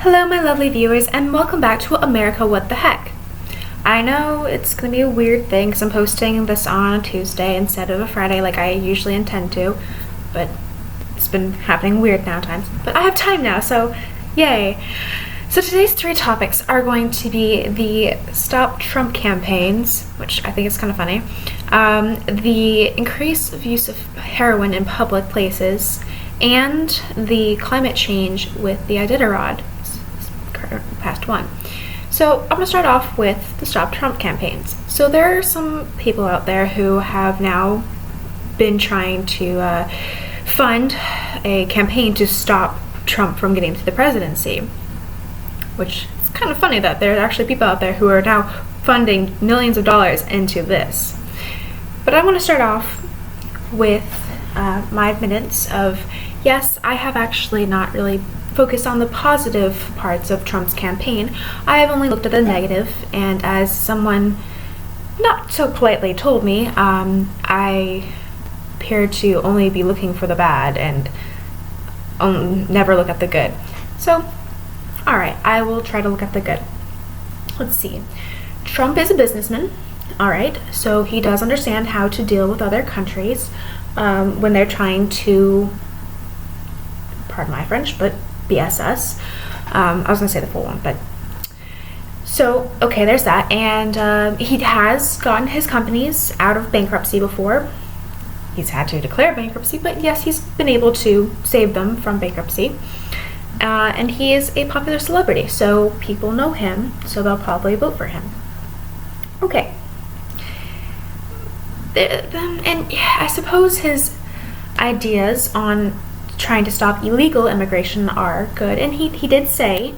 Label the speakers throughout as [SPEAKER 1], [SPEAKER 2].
[SPEAKER 1] Hello, my lovely viewers, and welcome back to America What the Heck. I know it's going to be a weird thing because I'm posting this on a Tuesday instead of a Friday like I usually intend to, but it's been happening weird now times. But I have time now, so yay. So today's three topics are going to be the Stop Trump campaigns, which I think is kind of funny, the increased use of heroin in public places, and the climate change with the Iditarod, past one. So I'm going to start off with the Stop Trump campaigns. So there are some people out there who have now been trying to fund a campaign to stop Trump from getting to the presidency, which is kind of funny that there are actually people out there who are now funding millions of dollars into this. But I want to start off with my minutes of, yes, I have actually not really focused on the positive parts of Trump's campaign. I have only looked at the negative, and as someone not so politely told me, I appear to only be looking for the bad and never look at the good. So, alright, I will try to look at the good. Let's see. Trump is a businessman, alright, so he does understand how to deal with other countries when they're trying to, pardon my French, but BS us. I was going to say the full one, but so, okay, there's that. And he has gotten his companies out of bankruptcy before. He's had to declare bankruptcy, but yes, he's been able to save them from bankruptcy. And he is a popular celebrity, so people know him, so they'll probably vote for him. Okay. And I suppose his ideas on trying to stop illegal immigration are good, and he did say,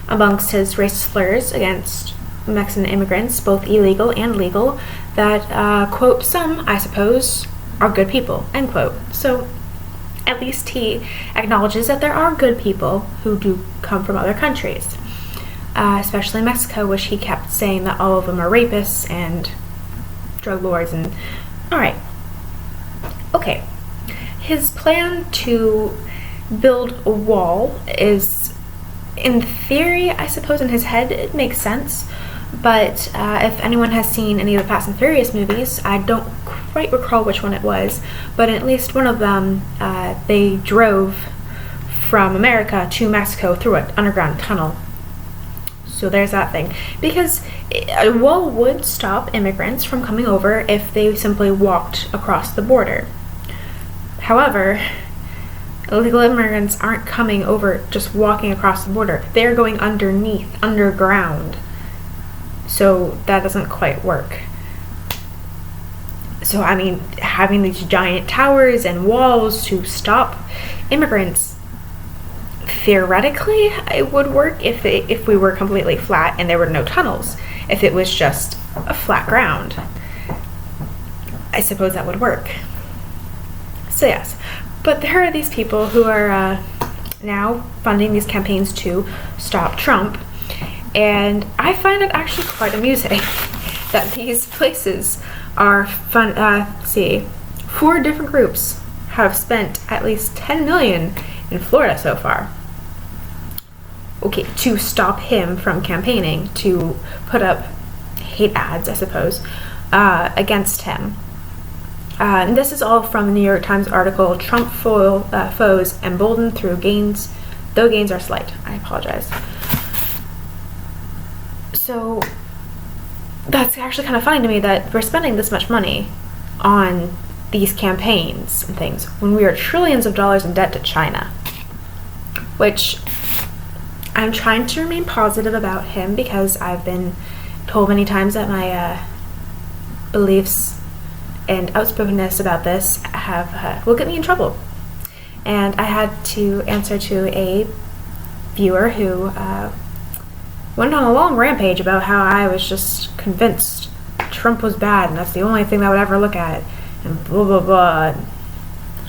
[SPEAKER 1] amongst his racist slurs against Mexican immigrants, both illegal and legal, that, quote, some, I suppose, are good people, end quote. So at least he acknowledges that there are good people who do come from other countries, especially Mexico, which he kept saying that all of them are rapists and drug lords and alright. Okay. His plan to build a wall is, in theory, I suppose in his head, it makes sense. But if anyone has seen any of the Fast and Furious movies, I don't quite recall which one it was, but in at least one of them, they drove from America to Mexico through an underground tunnel. So there's that thing. Because a wall would stop immigrants from coming over if they simply walked across the border. However, illegal immigrants aren't coming over just walking across the border. They're going underground. So that doesn't quite work. So, I mean, having these giant towers and walls to stop immigrants, theoretically, it would work if we were completely flat and there were no tunnels. If it was just a flat ground, I suppose that would work. So yes, but there are these people who are now funding these campaigns to stop Trump, and I find it actually quite amusing that these places are fun. See, 4 different groups have spent at least $10 million in Florida so far. Okay, to stop him from campaigning, to put up hate ads, I suppose, against him. And this is all from the New York Times article, Trump foes emboldened through gains, though gains are slight. I apologize. So that's actually kind of funny to me that we're spending this much money on these campaigns and things when we are trillions of dollars in debt to China, which I'm trying to remain positive about him because I've been told many times that my beliefs and outspokenness about this will get me in trouble. And I had to answer to a viewer who went on a long rampage about how I was just convinced Trump was bad and that's the only thing that would ever look at it, and blah blah blah.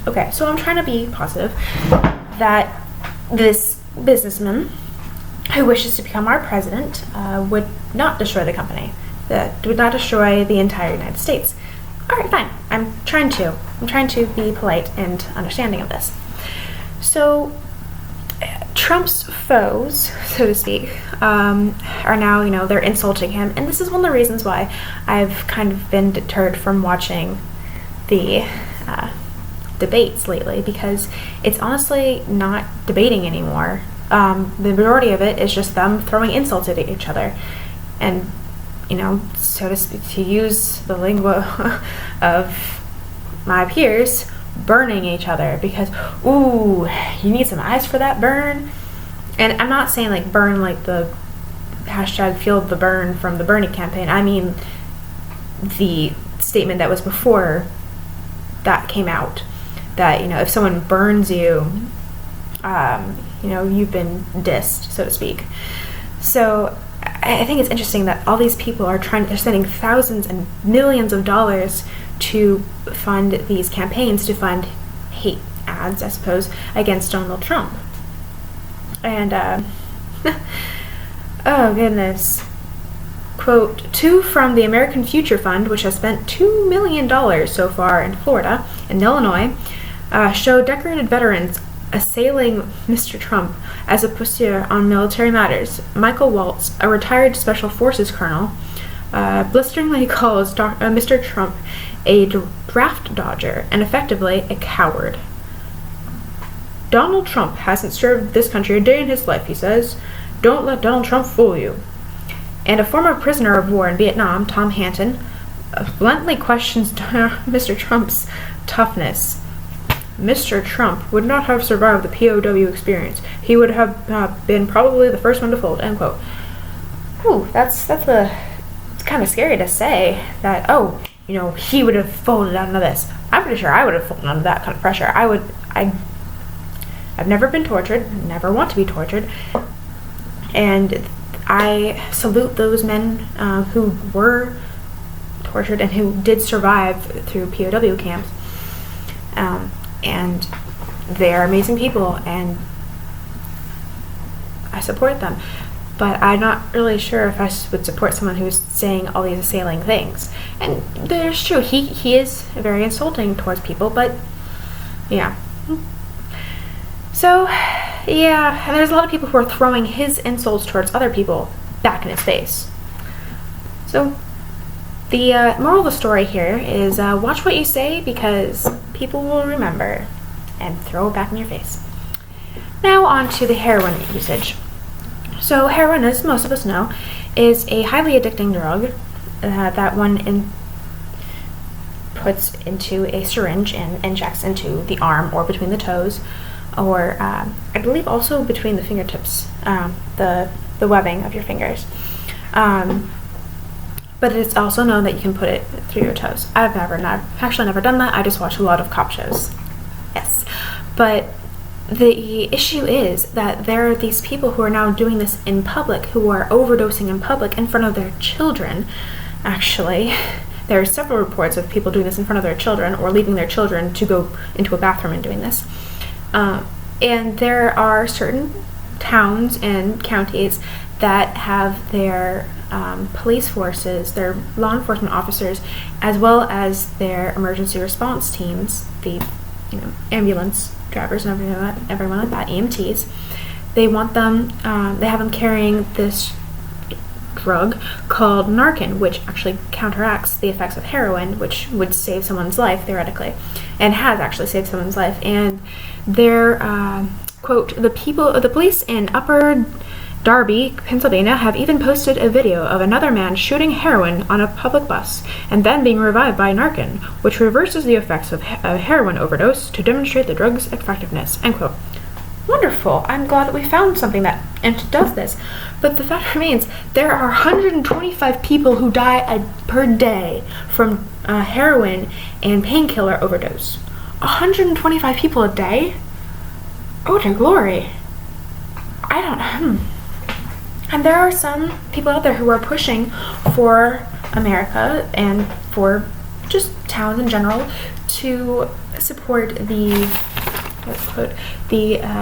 [SPEAKER 1] Okay, so I'm trying to be positive that this businessman who wishes to become our president would not destroy the company, that would not destroy the entire United States. Alright, fine. I'm trying to be polite and understanding of this. So, Trump's foes, so to speak, are now, they're insulting him. And this is one of the reasons why I've kind of been deterred from watching the debates lately, because it's honestly not debating anymore. The majority of it is just them throwing insults at each other. And, so to speak, to use the lingua of my peers, burning each other, because, ooh, you need some ice for that burn. And I'm not saying like burn like the hashtag feel the burn from the Bernie campaign. I mean the statement that was before that came out, that, if someone burns you, you've been dissed, so to speak. So I think it's interesting that all these people they're spending thousands and millions of dollars to fund these campaigns, to fund hate ads, I suppose, against Donald Trump. And, oh goodness. Quote, two from the American Future Fund, which has spent $2 million so far in Florida and Illinois, show decorated veterans assailing Mr. Trump as a posture on military matters. Michael Waltz, a retired Special Forces colonel, blisteringly calls Mr. Trump a draft dodger and effectively a coward. Donald Trump hasn't served this country a day in his life, he says. Don't let Donald Trump fool you. And a former prisoner of war in Vietnam, Tom Hanton, bluntly questions Mr. Trump's toughness. Mr. Trump would not have survived the POW experience. He would have been probably the first one to fold, end quote. Ooh, it's kind of scary to say that, he would have folded under this. I'm pretty sure I would have folded under that kind of pressure. I've never been tortured, never want to be tortured, and I salute those men who were tortured and who did survive through POW camps. And they're amazing people, and I support them. But I'm not really sure if I would support someone who's saying all these assailing things. And there's true, he is very insulting towards people, but yeah. So, yeah, and there's a lot of people who are throwing his insults towards other people back in his face. So, the moral of the story here is watch what you say, because people will remember and throw it back in your face. Now on to the heroin usage. So heroin, as most of us know, is a highly addicting drug that one puts into a syringe and injects into the arm or between the toes, or I believe also between the fingertips, the webbing of your fingers. But it's also known that you can put it through your toes. I've actually never done that. I just watch a lot of cop shows. Yes. But the issue is that there are these people who are now doing this in public, who are overdosing in public in front of their children. Actually, there are several reports of people doing this in front of their children, or leaving their children to go into a bathroom and doing this. And there are certain towns and counties that have their police forces, their law enforcement officers, as well as their emergency response teams, the ambulance drivers and everyone like that, EMTs. They want them, they have them carrying this drug called Narcan, which actually counteracts the effects of heroin, which would save someone's life theoretically, and has actually saved someone's life. And they're quote, the police in Upper Darby, Pennsylvania, have even posted a video of another man shooting heroin on a public bus and then being revived by Narcan, which reverses the effects of a heroin overdose to demonstrate the drug's effectiveness, end quote. Wonderful. I'm glad that we found something that does this. But the fact remains, there are 125 people who die per day from heroin and painkiller overdose. 125 people a day? Oh, dear glory. And there are some people out there who are pushing for America and for just towns in general to support the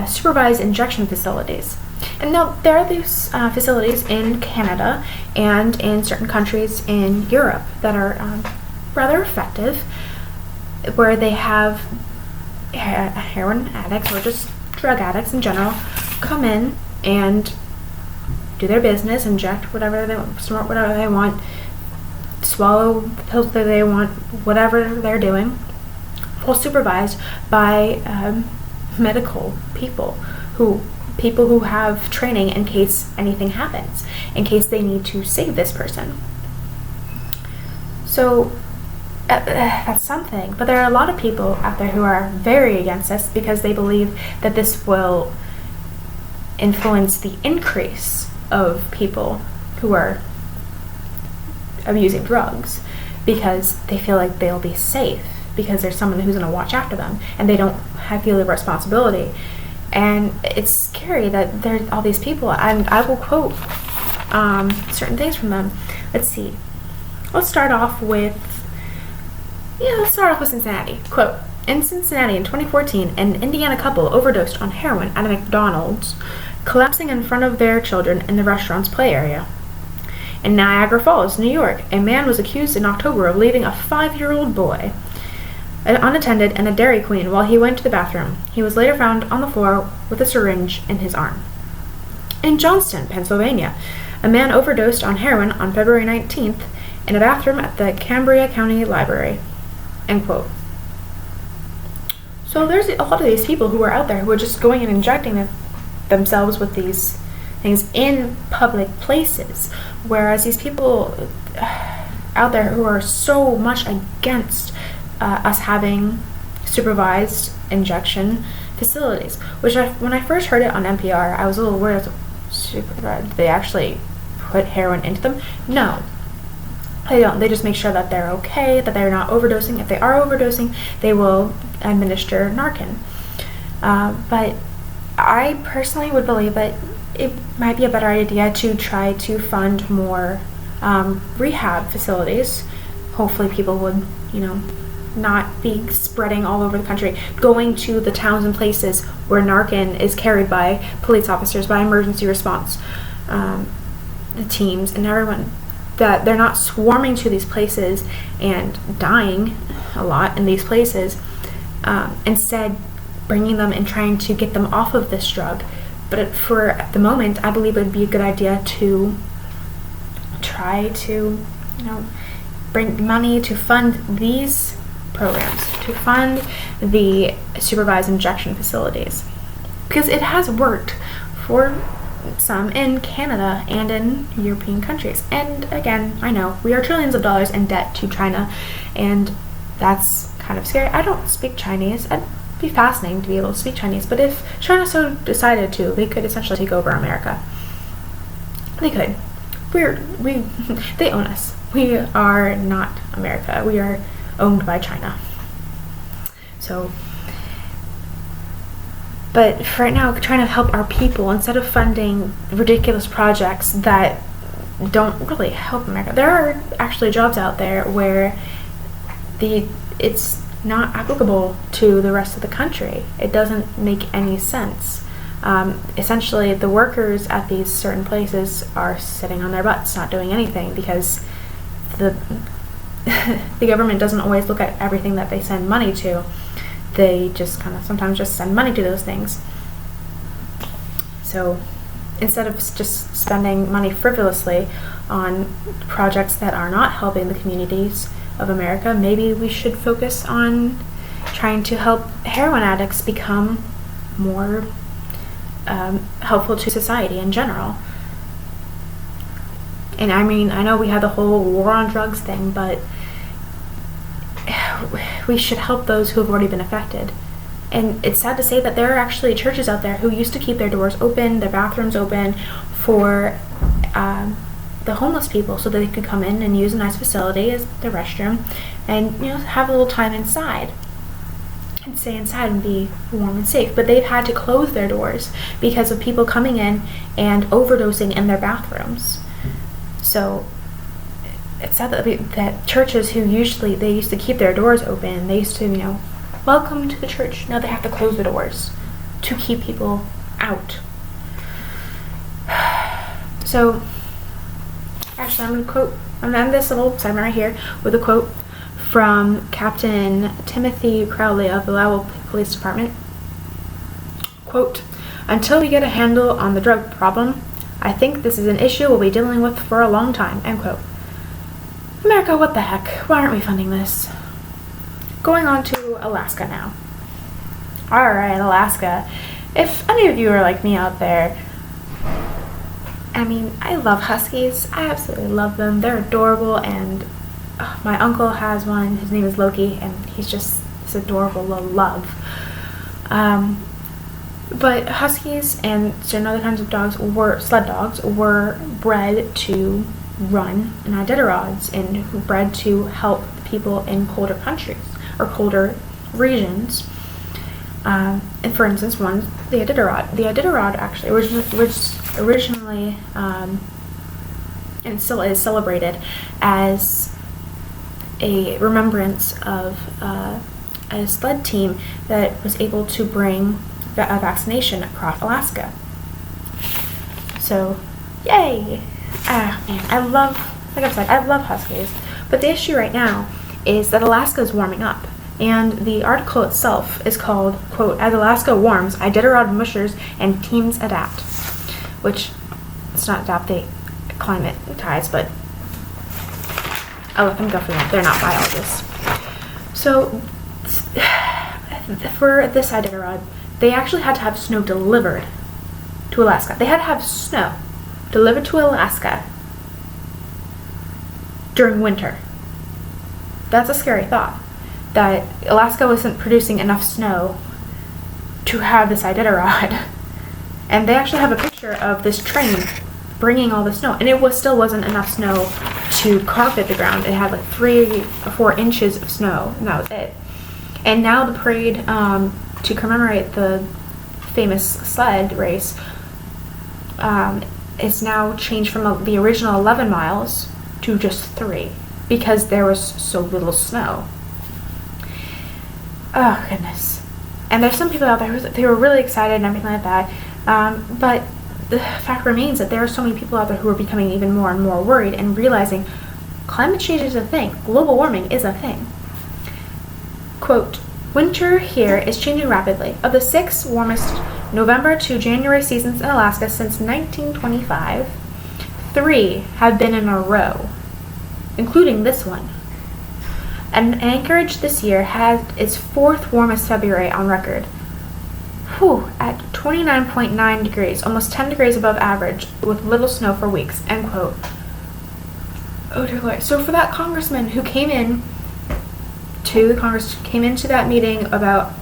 [SPEAKER 1] supervised injection facilities. And now there are these facilities in Canada and in certain countries in Europe that are rather effective, where they have heroin addicts or just drug addicts in general come in and do their business, inject whatever they want, snort whatever they want, swallow the pills that they want, whatever they're doing, all supervised by medical people who have training in case anything happens, in case they need to save this person. So that's something. But there are a lot of people out there who are very against this because they believe that this will influence the increase of people who are abusing drugs, because they feel like they'll be safe because there's someone who's going to watch after them and they don't feel the responsibility. And it's scary that there's all these people, and I will quote certain things from them. Let's see. Let's start off with Cincinnati. Quote, in Cincinnati in 2014, an Indiana couple overdosed on heroin at a McDonald's, collapsing in front of their children in the restaurant's play area. In Niagara Falls, New York, a man was accused in October of leaving a 5-year-old boy unattended in a Dairy Queen while he went to the bathroom. He was later found on the floor with a syringe in his arm. In Johnston, Pennsylvania, a man overdosed on heroin on February 19th in a bathroom at the Cambria County Library. End quote. So there's a lot of these people who are out there who are just going and injecting themselves with these things in public places, whereas these people out there who are so much against us having supervised injection facilities, which when I first heard it on NPR, I was a little worried. They actually put heroin into them? No, they don't. They just make sure that they're okay, that they're not overdosing. If they are overdosing, they will administer Narcan. But I personally would believe that it might be a better idea to try to fund more rehab facilities. Hopefully people would, not be spreading all over the country, going to the towns and places where Narcan is carried by police officers, by emergency response the teams and everyone, that they're not swarming to these places and dying a lot in these places, instead bringing them and trying to get them off of this drug. But at the moment, I believe it would be a good idea to try to, bring money to fund these programs, to fund the supervised injection facilities, because it has worked for some in Canada and in European countries. And again, I know we are trillions of dollars in debt to China, and that's kind of scary. I don't speak Chinese. It'd be fascinating to be able to speak Chinese, but if China so decided to, they could essentially take over America. They could. They own us. We are not America. We are owned by China. So, but for right now, trying to help our people instead of funding ridiculous projects that don't really help America. There are actually jobs out there where it's not applicable to the rest of the country. It doesn't make any sense. Essentially, the workers at these certain places are sitting on their butts, not doing anything, because the government doesn't always look at everything that they send money to. They just sometimes just send money to those things. So instead of just spending money frivolously on projects that are not helping the communities of America, maybe we should focus on trying to help heroin addicts become more helpful to society in general. And I mean, I know we had the whole war on drugs thing, but we should help those who have already been affected. And it's sad to say that there are actually churches out there who used to keep their doors open, their bathrooms open for the homeless people, so that they could come in and use a nice facility as the restroom and have a little time inside and stay inside and be warm and safe. But they've had to close their doors because of people coming in and overdosing in their bathrooms. So it's sad that churches who they used to keep their doors open, they used to, welcome to the church. Now they have to close the doors to keep people out. So, actually, I'm going to end this little segment right here with a quote from Captain Timothy Crowley of the Lowell Police Department. Quote, Until we get a handle on the drug problem, I think this is an issue we'll be dealing with for a long time, end quote. America, what the heck? Why aren't we funding this? Going on to Alaska now. Alright, Alaska. If any of you are like me out there, I mean, I love huskies. I absolutely love them. They're adorable, and my uncle has one. His name is Loki, and he's just this adorable little love. But huskies and certain other kinds of dogs sled dogs were bred to run in Iditarods and bred to help people in colder countries or colder regions. And for instance, one, the Iditarod. The Iditarod actually originally and still is celebrated as a remembrance of a sled team that was able to bring a vaccination across Alaska. So, yay! Man, I love huskies. But the issue right now is that Alaska is warming up. And the article itself is called, quote, "As Alaska warms, Iditarod mushers and teams adapt." Which, it's not adapt, they climatize, but I'll let them go for that. They're not biologists. So, for this Iditarod, they actually had to have snow delivered to Alaska. They had to have snow delivered to Alaska during winter. That's a scary thought, that Alaska wasn't producing enough snow to have this Iditarod. And they actually have a picture of this train bringing all the snow, and it still wasn't enough snow to carpet the ground. It had like 3 or 4 inches of snow, and that was it. And now the parade, to commemorate the famous sled race, is now changed from the original 11 miles to just 3 because there was so little snow. Oh, goodness. And there's some people out there they were really excited and everything like that, but the fact remains that there are so many people out there who are becoming even more and more worried and realizing climate change is a thing. Global warming is a thing. Quote, "Winter here is changing rapidly. Of the 6 warmest November to January seasons in Alaska since 1925, 3 have been in a row, including this one. And Anchorage this year had its 4th warmest February on record. At 29.9 degrees, almost 10 degrees above average, with little snow for weeks," end quote. Oh dear Lord. So for that congressman who came into that meeting about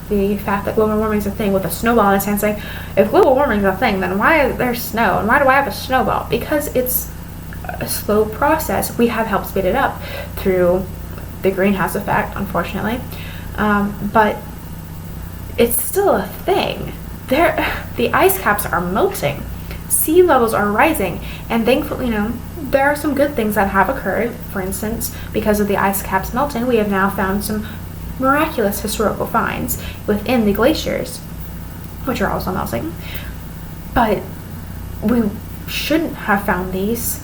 [SPEAKER 1] the fact that global warming is a thing with a snowball in his hand saying, if global warming is a thing, then why is there snow? And why do I have a snowball? Because it's a slow process. We have helped speed it up through the greenhouse effect, unfortunately. But it's still a thing. The ice caps are melting. Sea levels are rising. And thankfully, there are some good things that have occurred. For instance, because of the ice caps melting, we have now found some miraculous historical finds within the glaciers, which are also melting. But we shouldn't have found these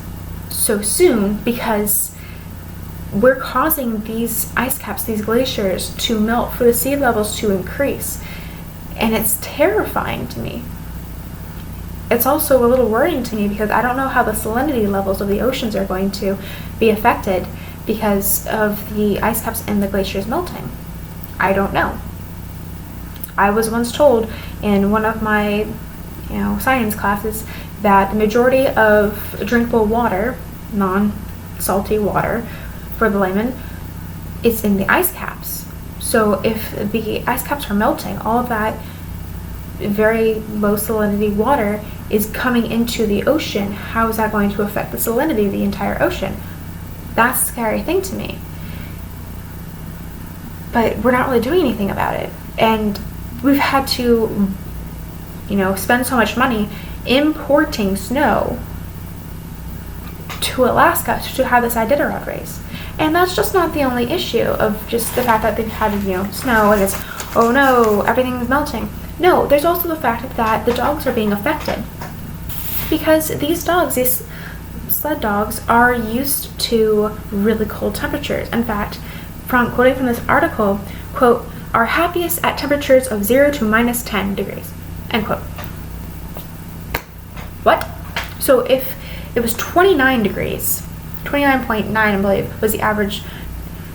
[SPEAKER 1] so soon because we're causing these ice caps, these glaciers, to melt for the sea levels to increase. And it's terrifying to me. It's also a little worrying to me because I don't know how the salinity levels of the oceans are going to be affected because of the ice caps and the glaciers melting. I don't know. I was once told in one of my science classes that the majority of drinkable water, non-salty water for the layman, is in the ice caps. So if the ice caps are melting, all of that very low salinity water is coming into the ocean. How is that going to affect the salinity of the entire ocean? That's a scary thing to me. But we're not really doing anything about it. And we've had to, spend so much money importing snow to Alaska to have this Iditarod race. And that's just not the only issue of just the fact that they've had, snow and it's, oh no, everything's melting. No, there's also the fact that the dogs are being affected. Because these sled dogs are used to really cold temperatures. In fact, quoting from this article, quote, "are happiest at temperatures of 0 to -10 degrees," end quote. What? So if it was 29 degrees, 29.9 I believe was the average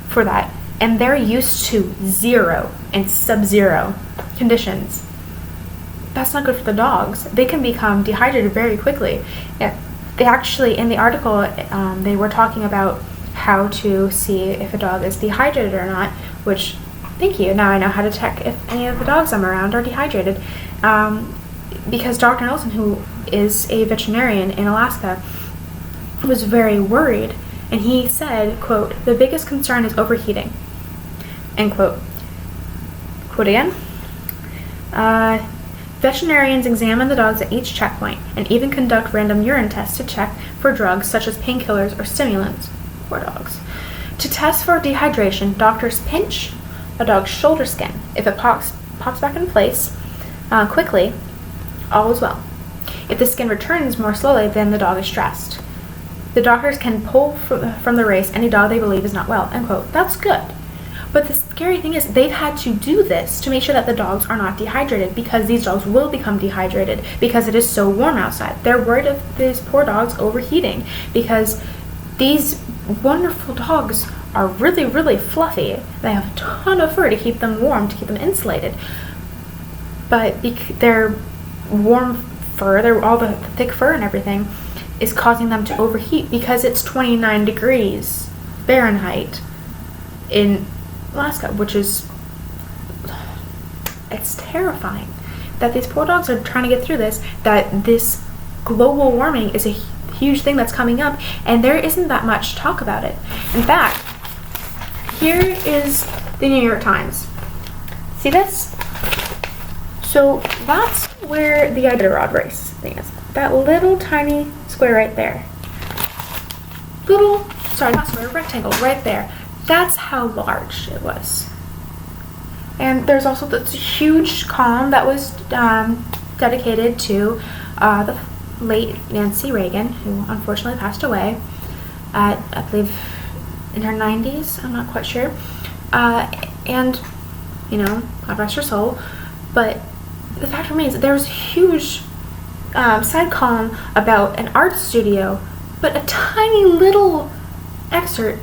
[SPEAKER 1] for that, and they're used to 0 and sub-zero conditions, that's not good for the dogs. They can become dehydrated very quickly. They actually, in the article, they were talking about how to see if a dog is dehydrated or not, which, thank you, now I know how to check if any of the dogs I'm around are dehydrated. Because Dr. Nelson, who is a veterinarian in Alaska, was very worried, and he said, quote, "The biggest concern is overheating," end quote. Quote again, veterinarians examine the dogs at each checkpoint and even conduct random urine tests to check for drugs such as painkillers or stimulants. Poor dogs. To test for dehydration, doctors pinch a dog's shoulder skin. If it pops back in place quickly, all is well. If the skin returns more slowly, then the dog is stressed. The doctors can pull from the race any dog they believe is not well, end quote. That's good. But the scary thing is they've had to do this to make sure that the dogs are not dehydrated, because these dogs will become dehydrated because it is so warm outside. They're worried of these poor dogs overheating because these wonderful dogs are really, really fluffy. They have a ton of fur to keep them warm, to keep them insulated. But their warm fur, all the thick fur and everything, is causing them to overheat because it's 29 degrees Fahrenheit in Alaska, which is, it's terrifying that these poor dogs are trying to get through this, that this global warming is a huge thing that's coming up, and there isn't that much talk about it. In fact, here is the New York Times. See this? So that's where the Iditarod race thing is. That little tiny square right there. Rectangle right there. That's how large it was. And there's also this huge column that was dedicated to the late Nancy Reagan, who unfortunately passed away at, I believe, in her 90s. I'm not quite sure. And, God rest her soul. But the fact remains, there was a huge side column about an art studio, but a tiny little excerpt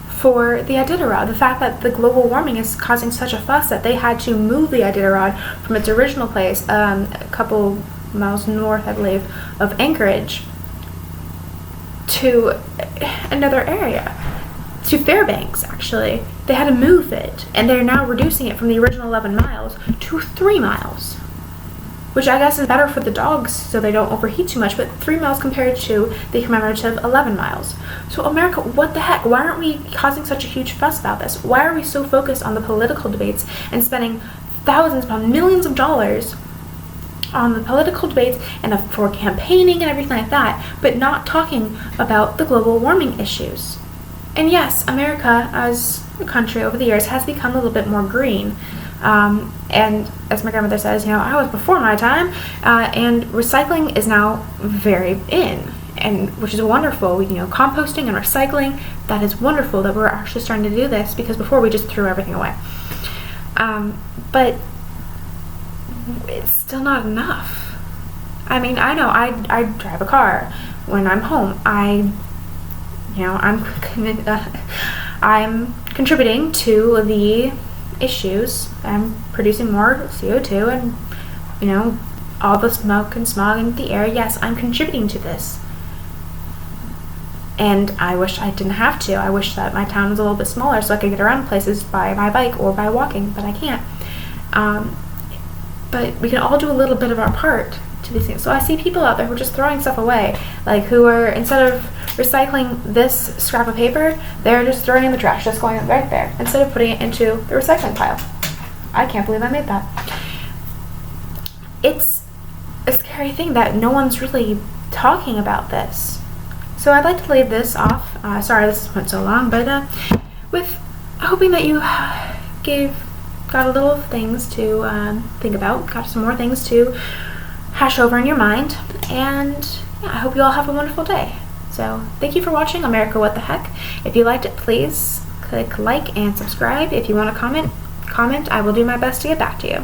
[SPEAKER 1] for the Iditarod. The fact that the global warming is causing such a fuss that they had to move the Iditarod from its original place, a couple miles north, I believe, of Anchorage, to another area, to Fairbanks, actually. They had to move it, and they're now reducing it from the original 11 miles to 3 miles. Which I guess is better for the dogs so they don't overheat too much, but 3 miles compared to the commemorative 11 miles. So America, what the heck? Why aren't we causing such a huge fuss about this? Why are we so focused on the political debates and spending thousands, pounds, millions of dollars on the political debates and for campaigning and everything like that, but not talking about the global warming issues? And yes, America as a country over the years has become a little bit more green. And as my grandmother says, I was before my time, and recycling is now very in, and which is wonderful. Composting and recycling, that is wonderful that we're actually starting to do this, because before we just threw everything away. But it's still not enough. I mean, I know I drive a car when I'm home. I'm contributing to the issues. I'm producing more CO2 and, all the smoke and smog in the air. Yes, I'm contributing to this. And I wish I didn't have to. I wish that my town was a little bit smaller so I could get around places by my bike or by walking, but I can't. But we can all do a little bit of our part to these things. So I see people out there who are just throwing stuff away, who are, instead of recycling this scrap of paper, they're just throwing it in the trash, just going right there, instead of putting it into the recycling pile. I can't believe I made that. It's a scary thing that no one's really talking about this. So I'd like to leave this off. Sorry this went so long, but with hoping that you got a little things to think about, got some more things to hash over in your mind, and I hope you all have a wonderful day. So thank you for watching America What the Heck. If you liked it, please click like and subscribe. If you want to comment, I will do my best to get back to you.